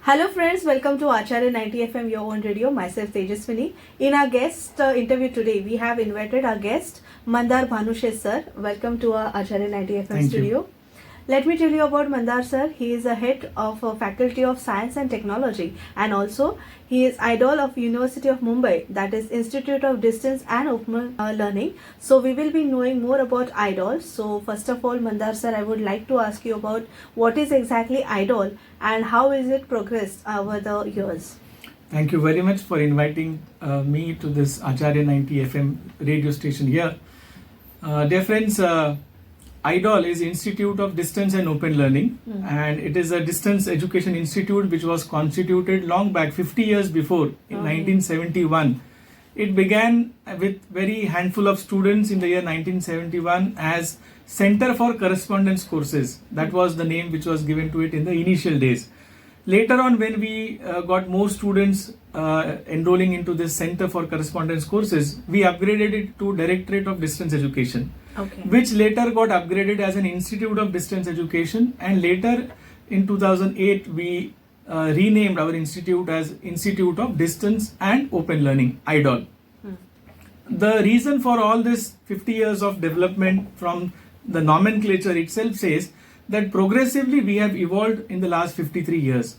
Hello friends, welcome to Acharya 90 FM, your own radio. Myself Tejaswini. In our guest interview today, we have invited our guest Mandar Bhanushe sir. Welcome to our Acharya 90 FM Thank studio. you. Let me tell you about Mandar sir. He is a head of a faculty of science and technology, and also he is idol of University of Mumbai, that is Institute of Distance and Open Learning. So we will be knowing more about idol. So first of all, Mandar sir, I would like to ask you about what is exactly idol and how is it progressed over the years. Thank you very much for inviting me to this Acharya 90 FM radio station here. Dear friends, IDOL is Institute of Distance and Open Learning, and it is a distance education institute which was constituted long back, 50 years before, in 1971. It began with very handful of students in the year 1971 as Center for Correspondence Courses. That was the name which was given to it in the initial days. Later on, when we got more students enrolling into this Center for Correspondence Courses, we upgraded it to Directorate of Distance Education, which later got upgraded as an Institute of Distance Education, and later in 2008 we renamed our institute as Institute of Distance and Open Learning, IDOL. The reason for all this 50 years of development from the nomenclature itself says that progressively we have evolved in the last 53 years.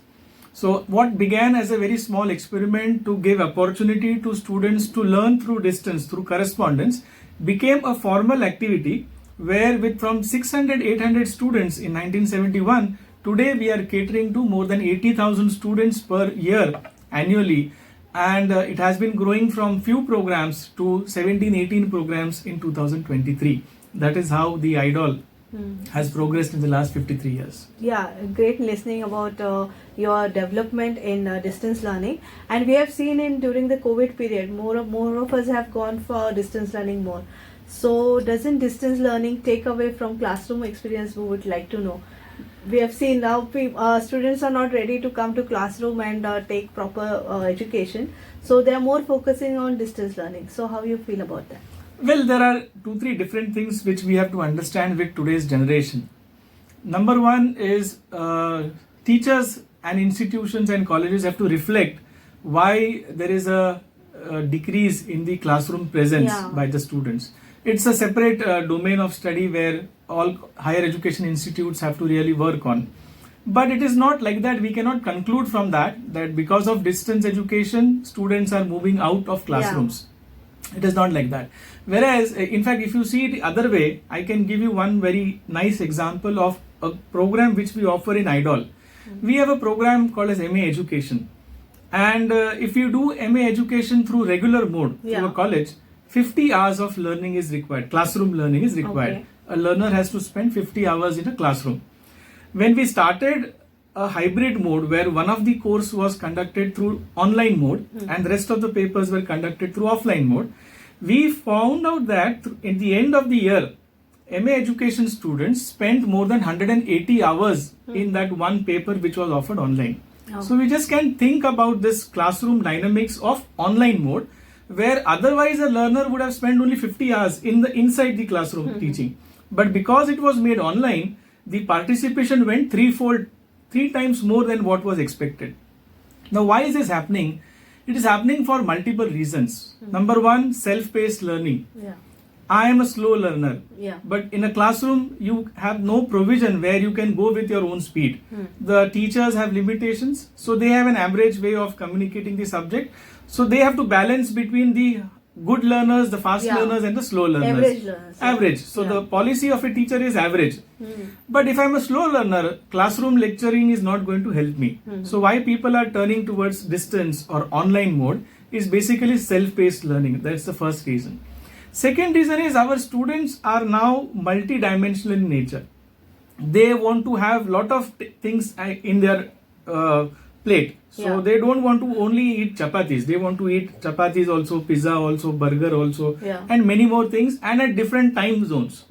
So what began as a very small experiment to give opportunity to students to learn through distance, through correspondence, became a formal activity where with from 600-800 students in 1971, today we are catering to more than 80,000 students per year annually, and it has been growing from few programs to 17-18 programs in 2023. That is how the IDOL has progressed in the last 53 years. Yeah, great listening about your development in distance learning, and we have seen in during the COVID period more of us have gone for distance learning more. So doesn't distance learning take away from classroom experience? We would like to know. We have seen now students are not ready to come to classroom and take proper education, so they are more focusing on distance learning. So how you feel about that? Well, there are 2-3 different things which we have to understand with today's generation. Number one is teachers and institutions and colleges have to reflect why there is a decrease in the classroom presence by the students. It's a separate domain of study where all higher education institutes have to really work on. But it is not like that. We cannot conclude from that because of distance education, students are moving out of classrooms. It is not like that. Whereas, in fact, if you see it the other way, I can give you one very nice example of a program which we offer in IDOL. We have a program called as MA Education. And if you do MA Education through regular mode, through a college, 50 hours of learning is required. Classroom learning is required. A learner has to spend 50 hours in a classroom. When we started a hybrid mode where one of the course was conducted through online mode and the rest of the papers were conducted through offline mode, we found out that in the end of the year, MA education students spent more than 180 hours in that one paper which was offered online. So we just can think about this classroom dynamics of online mode, where otherwise a learner would have spent only 50 hours inside the classroom teaching. But because it was made online, the participation went three times more than what was expected. Now, why is this happening? It is happening for multiple reasons. Number one, self-paced learning. I am a slow learner, but in a classroom, you have no provision where you can go with your own speed. The teachers have limitations, so they have an average way of communicating the subject. So they have to balance between the good learners, the fast learners, and the slow learners. Average learners. Average. So the policy of a teacher is average. But if I'm a slow learner, classroom lecturing is not going to help me. So why people are turning towards distance or online mode is basically self-paced learning. That's the first reason. Second reason is our students are now multi-dimensional in nature. They want to have lot of things in their plate. So they don't want to only eat chapatis. They want to eat chapatis also, pizza also, burger also, and many more things, and at different time zones.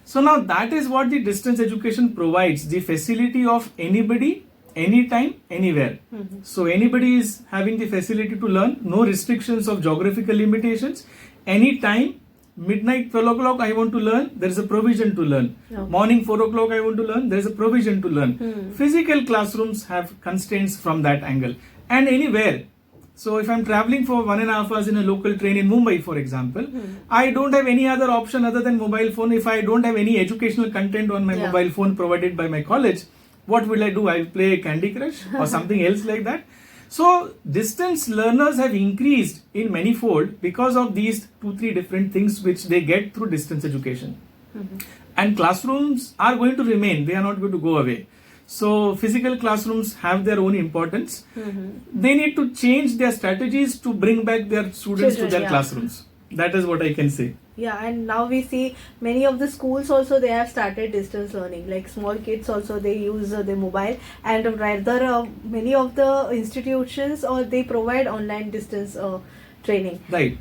So now that is what the distance education provides, the facility of anybody, anytime, anywhere. So anybody is having the facility to learn, no restrictions of geographical limitations, anytime, Midnight 12 o'clock I want to learn, there is a provision to learn. Okay. Morning 4 o'clock I want to learn, there is a provision to learn. Physical classrooms have constraints from that angle. And anywhere. So if I'm traveling for 1.5 hours in a local train in Mumbai, for example, I don't have any other option other than mobile phone. If I don't have any educational content on my mobile phone provided by my college, what will I do? I'll play Candy Crush or something else like that. So distance learners have increased in manifold because of these 2-3 different things which they get through distance education. And classrooms are going to remain. They are not going to go away. So physical classrooms have their own importance. They need to change their strategies to bring back their students to their classrooms. That is what I can say. Yeah, and now we see many of the schools also, they have started distance learning. Like small kids also, they use the mobile, and rather many of the institutions or they provide online distance training. Right.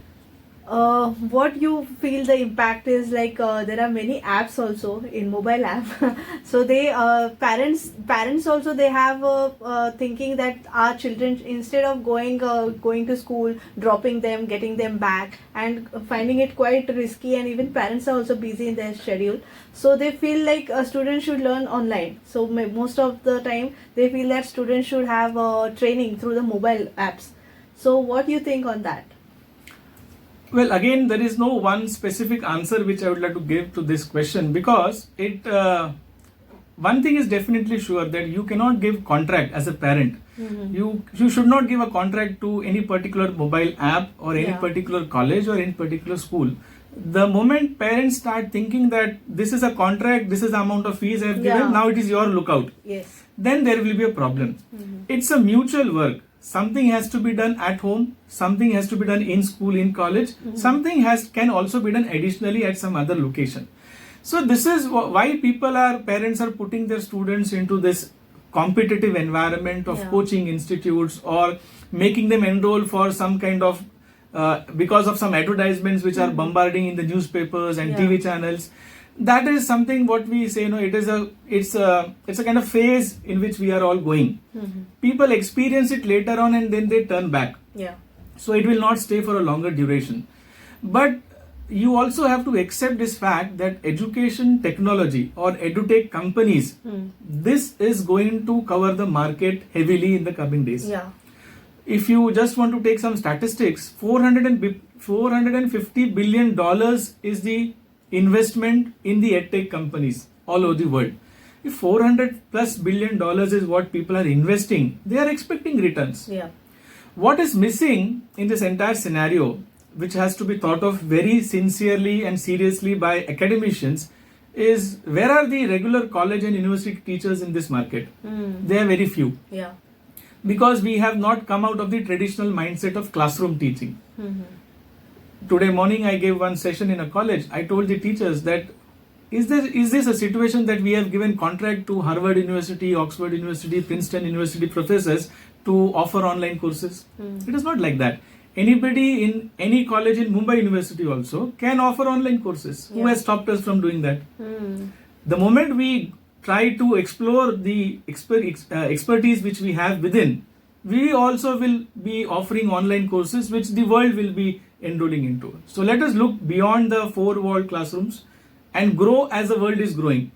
What you feel the impact is like there are many apps also in mobile app. So they parents also they have thinking that our children, instead of going to school, dropping them, getting them back, and finding it quite risky, and even parents are also busy in their schedule, so they feel like a student should learn online. So most of the time they feel that students should have training through the mobile apps. So what do you think on that? Well, again, there is no one specific answer which I would like to give to this question, because one thing is definitely sure, that you cannot give contract as a parent. You should not give a contract to any particular mobile app or any particular college or any particular school. The moment parents start thinking that this is a contract, this is the amount of fees I have given, now it is your lookout. Yes. Then there will be a problem. It's a mutual work. Something has to be done at home, something has to be done in school, in college, something can also be done additionally at some other location. So this is why parents are putting their students into this competitive environment of coaching institutes, or making them enroll for some kind of because of some advertisements which are bombarding in the newspapers and TV channels. That is something what we say, it's a kind of phase in which we are all going. People experience it later on and then they turn back. So it will not stay for a longer duration. But you also have to accept this fact that education technology or edutech companies, this is going to cover the market heavily in the coming days. If you just want to take some statistics, $450 billion is the investment in the edtech companies all over the world. If $400+ billion is what people are investing, they are expecting returns. What is missing in this entire scenario, which has to be thought of very sincerely and seriously by academicians, is where are the regular college and university teachers in this market? They are very few. Because we have not come out of the traditional mindset of classroom teaching. Today morning I gave one session in a college. I told the teachers that is this a situation that we have given contract to Harvard University, Oxford University, Princeton University professors to offer online courses? It is not like that. Anybody in any college in Mumbai University also can offer online courses. Who has stopped us from doing that? The moment we try to explore the expertise which we have within, we also will be offering online courses which the world will be enrolling into. So let us look beyond the four-walled classrooms and grow as the world is growing.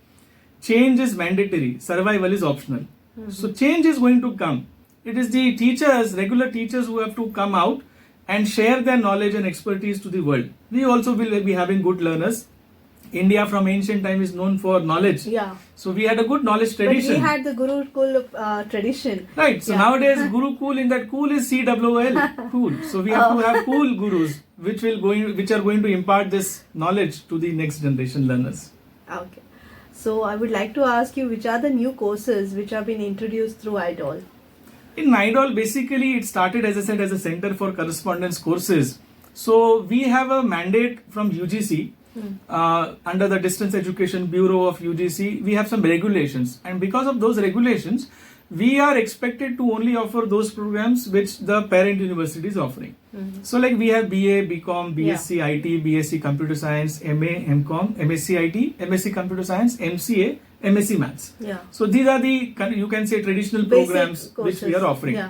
Change is mandatory, survival is optional. So change is going to come. It is the teachers, regular teachers, who have to come out and share their knowledge and expertise to the world. We also will be having good learners. India from ancient time is known for knowledge. So we had a good knowledge tradition. But we had the Gurukul tradition. Right. So nowadays Gurukul, in that cool is COOL. Cool. So we have to have cool gurus which are going to impart this knowledge to the next generation learners. Okay. So I would like to ask you, which are the new courses which have been introduced through IDOL? In IDOL, basically it started, as I said, as a center for correspondence courses. So we have a mandate from UGC. Under the Distance Education Bureau of UGC, we have some regulations, and because of those regulations, we are expected to only offer those programs which the parent university is offering. So like we have BA, BCom, BSc IT, BSc Computer Science, MA, MCom, MSc IT, MSc Computer Science, MCA, MSc Maths. So these are the, you can say, traditional programs which we are offering.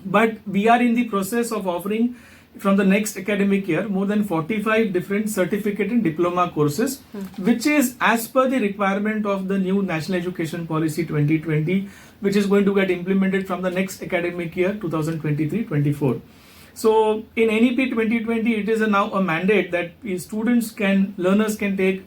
But we are in the process of offering from the next academic year more than 45 different certificate and diploma courses, which is as per the requirement of the new National Education Policy 2020, which is going to get implemented from the next academic year 2023-24. So in NEP 2020, it is now a mandate that learners can take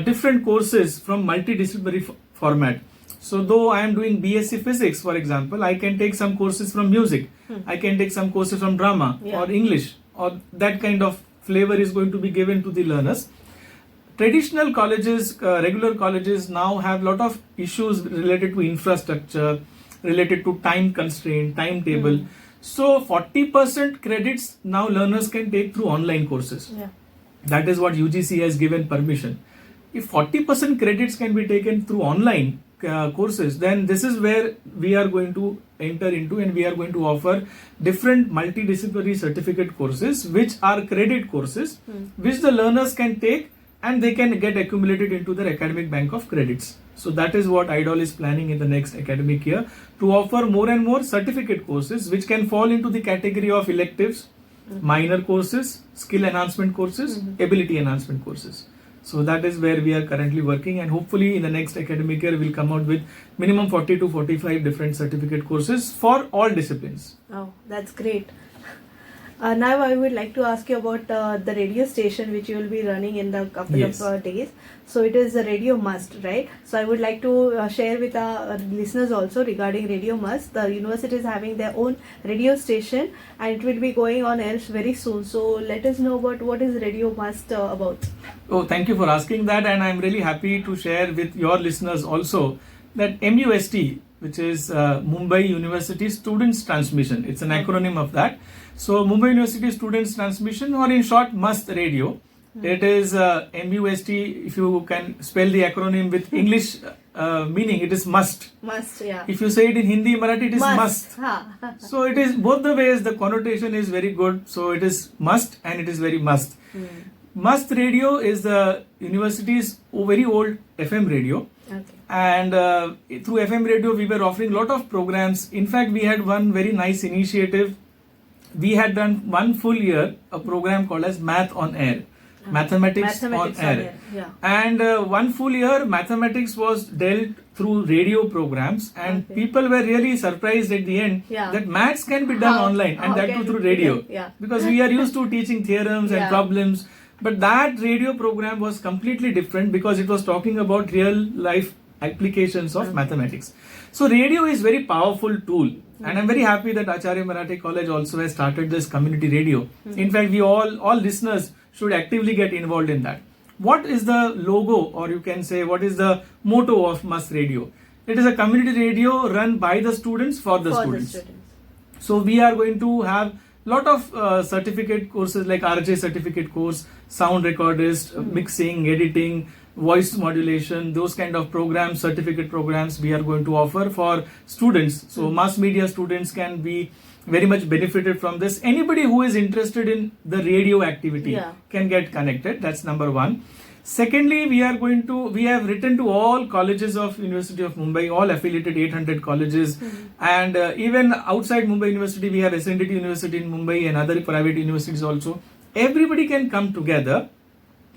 different courses from multidisciplinary format. So though I am doing BSc Physics, for example, I can take some courses from music, I can take some courses from drama or English, or that kind of flavor is going to be given to the learners. Traditional colleges, regular colleges now have a lot of issues related to infrastructure, related to time constraint, timetable. So 40% credits now learners can take through online courses. That is what UGC has given permission. If 40% credits can be taken through online courses, then this is where we are going to enter into, and we are going to offer different multidisciplinary certificate courses, which are credit courses, which the learners can take and they can get accumulated into their academic bank of credits. So that is what IDOL is planning in the next academic year, to offer more and more certificate courses which can fall into the category of electives, minor courses, skill enhancement courses, ability enhancement courses. So that is where we are currently working, and hopefully in the next academic year we'll come out with minimum 40 to 45 different certificate courses for all disciplines. Oh, that's great. Now I would like to ask you about the radio station which you will be running in the couple of days. So it is a Radio Must, right? So I would like to share with our listeners also regarding Radio Must. The university is having their own radio station and it will be going on air very soon. So let us know about what is Radio Must about. Oh, thank you for asking that, and I'm really happy to share with your listeners also that MUST, which is Mumbai University Students Transmission. It's an acronym of that. So Mumbai University Students Transmission, or in short MUST Radio. It is MUST, if you can spell the acronym with English meaning, it is must. Must, yeah. If you say it in Hindi, Marathi, it is must. So it is both the ways, the connotation is very good. So it is must and it is very must. Must Radio is the university's very old FM radio. Okay. And through FM radio, we were offering a lot of programs. In fact, we had one very nice initiative. We had done one full year, a program called as Math on Air. Mathematics on air. Yeah. And one full year, mathematics was dealt through radio programs, and people were really surprised at the end that maths can be done online, and that too through radio. Because we are used to teaching theorems and problems. But that radio program was completely different because it was talking about real life applications of mathematics. So radio is very powerful tool, and I'm very happy that Acharya Marathi College also has started this community radio. In fact, we all listeners should actively get involved in that. What is the logo, or you can say what is the motto of Must Radio? It is a community radio run by the students for the students. So we are going to have lot of certificate courses like RJ certificate course, sound recordist, mixing, editing, voice modulation, those kind of programs, certificate programs we are going to offer for students. So mass media students can be very much benefited from this. Anybody who is interested in the radio activity can get connected. That's number one. Secondly, we have written to all colleges of University of Mumbai, all affiliated 800 colleges, and even outside Mumbai University, we have SNDT University in Mumbai and other private universities also. Everybody can come together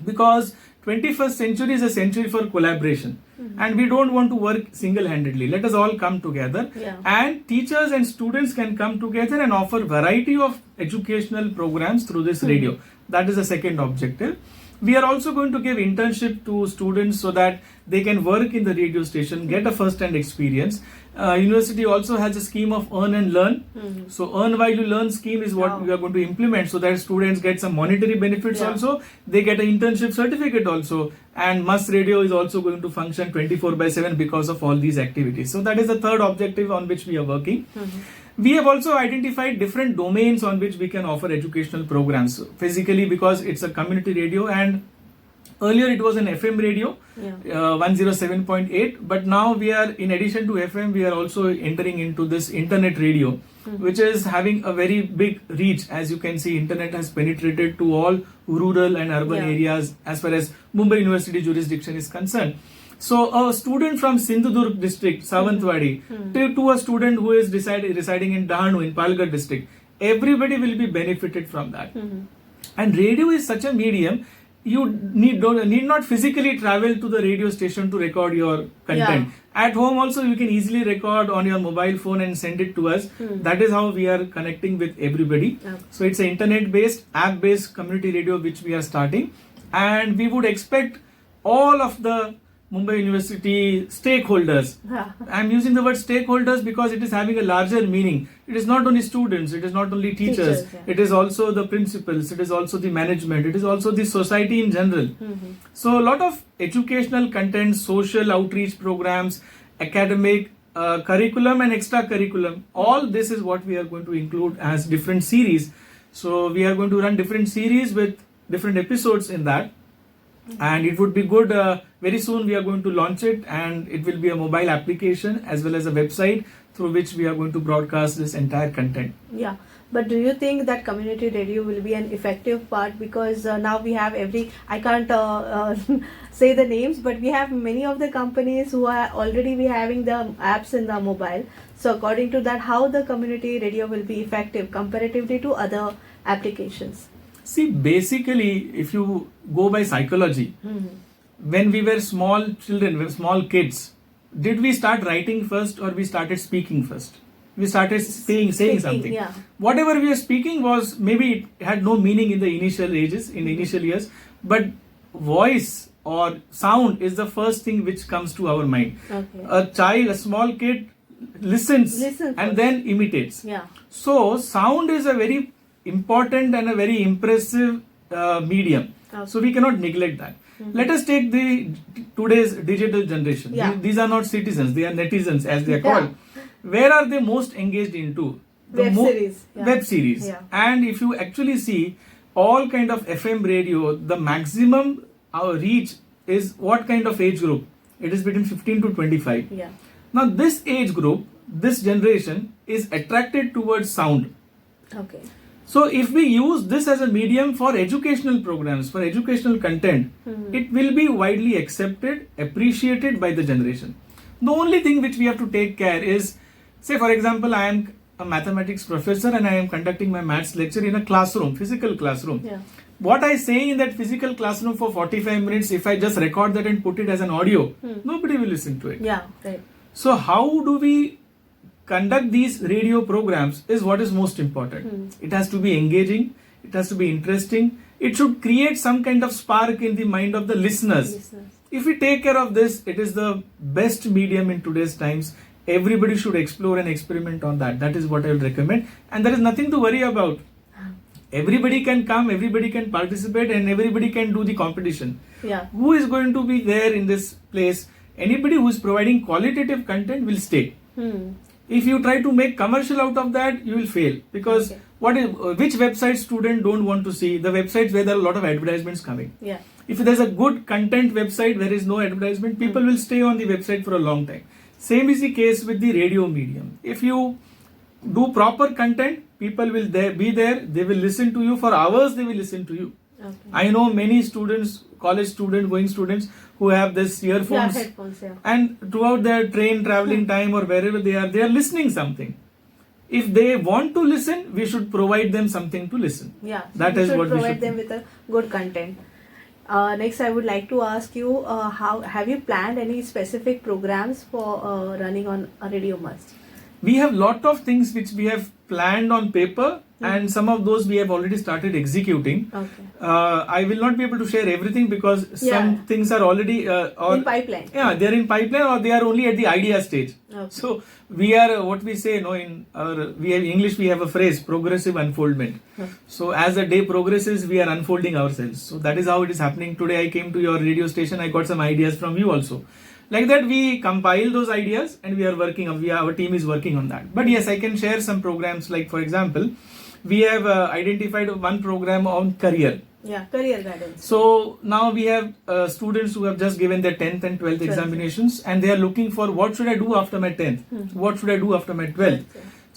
because 21st century is a century for collaboration, and we don't want to work single-handedly. Let us all come together, and teachers and students can come together and offer variety of educational programs through this radio. That is the second objective. We are also going to give internship to students so that they can work in the radio station, get a first-hand experience. University also has a scheme of earn and learn. So earn while you learn scheme is what we are going to implement, so that students get some monetary benefits also. They get an internship certificate also. And Must Radio is also going to function 24/7 because of all these activities. So that is the third objective on which we are working. We have also identified different domains on which we can offer educational programs. Physically, because it's a community radio, and earlier it was an FM radio, 107.8, but now we are, in addition to FM, we are also entering into this internet radio, which is having a very big reach. As you can see, internet has penetrated to all rural and urban areas as far as Mumbai University jurisdiction is concerned. So a student from Sindhudurg district, Savantwadi, to a student who is residing in Dahanu in Palghar district, everybody will be benefited from that. Mhm. And radio is such a medium, you need not physically travel to the radio station to record your content. At home also you can easily record on your mobile phone and send it to us. That is how we are connecting with everybody. Okay. So it's an internet based, app based community radio which we are starting, and we would expect all of the Mumbai University stakeholders. Yeah. I'm using the word stakeholders because it is having a larger meaning. It is not only students, it is not only teachers, Yeah. it is also the principals, it is also the management, it is also the society in general. Mhm. So a lot of educational content, social outreach programs, academic, curriculum and extra curriculum, all this is what we are going to include as different series. So we are going to run different series with different episodes in that. And it would be good, very soon we are going to launch it, and it will be a mobile application as well as a website through which we are going to broadcast this entire content. Yeah, but do you think that community radio will be an effective part? Because now we have I can't say the names, but we have many of the companies who are already having the apps in the mobile. So according to that, how the community radio will be effective comparatively to other applications? See, basically, if you go by psychology, when we were small children, small kids, did we start writing first or we started speaking first? We started saying something. Yeah. Whatever we are speaking was, maybe it had no meaning in the initial ages, in the initial years, but voice or sound is the first thing which comes to our mind. Okay. A child, a small kid listens Listen and first. then imitates. Yeah. So sound is a very important and a very impressive medium. Okay. So we cannot neglect that. Let us take the today's digital generation. Yeah. These are not citizens, they are netizens as they are Yeah. called. Where are they most engaged into? Web series. Yeah. Web series. Yeah. And if you actually see all kind of FM radio, the maximum our reach is what kind of age group? It is between 15 to 25. Yeah. Now this age group, this generation is attracted towards sound. Okay. So if we use this as a medium for educational programs, for educational content, it will be widely accepted, appreciated by the generation. The only thing which we have to take care is, say for example, I am a mathematics professor and I am conducting my maths lecture in a classroom, physical classroom. Yeah. What I say in that physical classroom for 45 minutes, if I just record that and put it as an audio, nobody will listen to it. Yeah. Right. So how do we conduct these radio programs is what is most important. It has to be engaging, it has to be interesting, it should create some kind of spark in the mind of the listeners. If we take care of this, it is the best medium in today's times. Everybody should explore and experiment on that. That is what I will recommend, and there is nothing to worry about. Everybody can come, everybody can participate, and everybody can do the competition. Yeah. Who is going to be there in this place? Anybody who is providing qualitative content will stay. If you try to make commercial out of that, you will fail, because which website student don't want to see? The websites where there are a lot of advertisements coming. Yeah. If there's a good content website where there is no advertisement, people will stay on the website for a long time. Same is the case with the radio medium. If you do proper content, people will be there, they will listen to you for hours, they will listen to you. Okay. I know many students, college students, going students who have this earphones, Headphones, yeah. and throughout their train traveling time or wherever they are listening something. If they want to listen, we should provide them something to listen. Yeah. That is what we provide should them with a good content. Next, I would like to ask you, how have you planned any specific programs for running on a Radio Must? We have lot of things which we have planned on paper, and some of those we have already started executing. Okay. I will not be able to share everything because some things are already In pipeline. Yeah, they are in pipeline or they are only at the idea stage. Okay. So we are what we say, in English we have a phrase, progressive unfoldment. So as the day progresses, we are unfolding ourselves. So that is how it is happening. Today I came to your radio station, I got some ideas from you also. Like that, we compile those ideas and we are working on. Our team is working on that. But yes, I can share some programs. Like for example, we have identified one program on career. Yeah, career guidance. So now we have students who have just given their 10th and 12th examinations, and they are looking for what should I do after my 10th, what should I do after my 12th.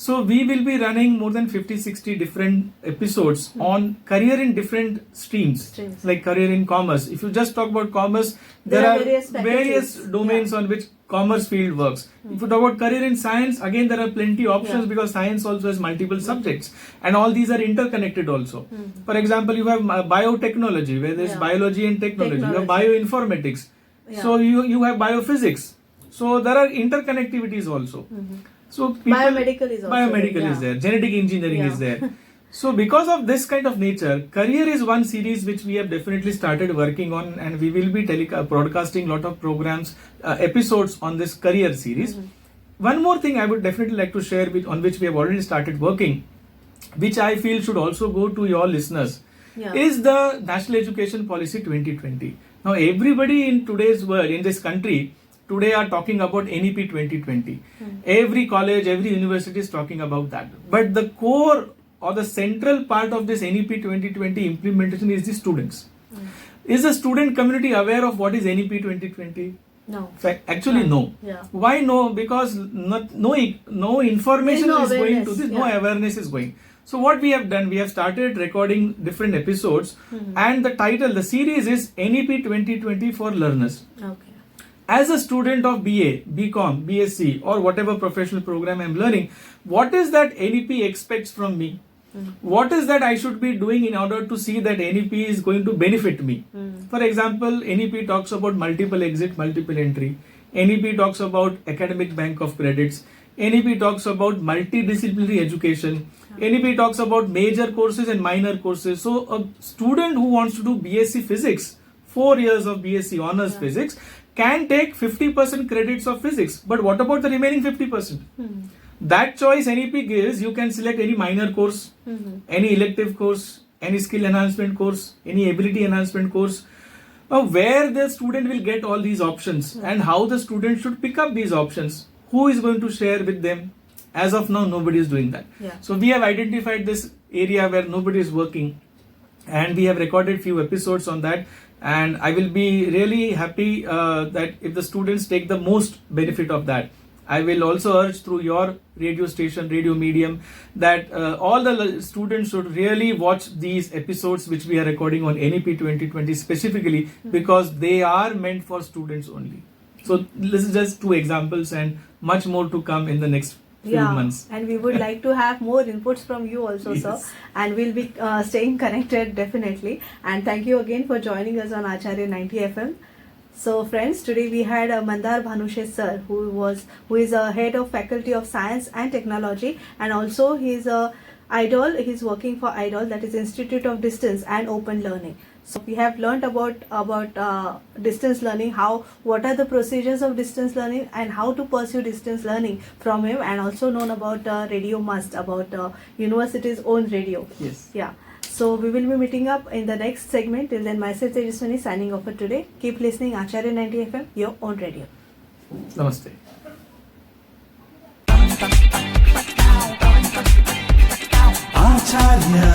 So we will be running more than 50-60 different episodes on career in different streams, like career in commerce. If you just talk about commerce, there are various domains on which commerce field works. If you talk about career in science, again there are plenty options because science also has multiple subjects and all these are interconnected also. For example, you have biotechnology where there is biology and technology. You have bioinformatics. So you have biophysics. So there are interconnectivities also. So biomedical is also is there, genetic engineering is there. So because of this kind of nature, career is one series which we have definitely started working on, and we will be broadcasting lot of programs, episodes on this career series. One more thing I would definitely like to share on which we have already started working, which I feel should also go to your listeners, is the National Education Policy 2020. Now everybody in today's world, in this country, today are talking about NEP 2020. Every college, every university is talking about that. But the core or the central part of this NEP 2020 implementation is the students. Is the student community aware of what is NEP 2020? No. Actually, no. Why no? Because no information is going to this, no awareness is going. So what we have done, we have started recording different episodes and the title, the series is NEP 2020 for learners. Okay. As a student of BA, BCom, BSc or whatever professional program I am learning, what is that NEP expects from me? What is that I should be doing in order to see that NEP is going to benefit me? For example, NEP talks about multiple exit, multiple entry. NEP talks about academic bank of credits. NEP talks about multidisciplinary education. NEP talks about major courses and minor courses. So a student who wants to do BSc physics, 4 years of BSc honors physics, can take 50% credits of physics. But what about the remaining 50%? That choice NEP gives, you can select any minor course, any elective course, any skill enhancement course, any ability enhancement course, where the student will get all these options and how the student should pick up these options. Who is going to share with them? As of now, nobody is doing that. So we have identified this area where nobody is working and we have recorded few episodes on that. And I will be really happy that if the students take the most benefit of that. I will also urge through your radio station, radio medium, that all the students should really watch these episodes which we are recording on NEP 2020 specifically because they are meant for students only. So this is just 2 examples and much more to come in the next few months. And we would like to have more inputs from you also, sir. And we'll be staying connected definitely. And thank you again for joining us on Acharya 90 FM. So friends, today we had Mandar Bhanushe sir, who is a head of Faculty of Science and Technology, and also he's a IDOL. He's working for IDOL, that is Institute of Distance and Open Learning. So we have learned about distance learning, what are the procedures of distance learning and how to pursue distance learning from him, and also known about Radio Must, about university's own radio. So we will be meeting up in the next segment. Till then, myself Tejaswini signing off for today. Keep listening Acharya 90 FM, your own radio. Namaste. Acharya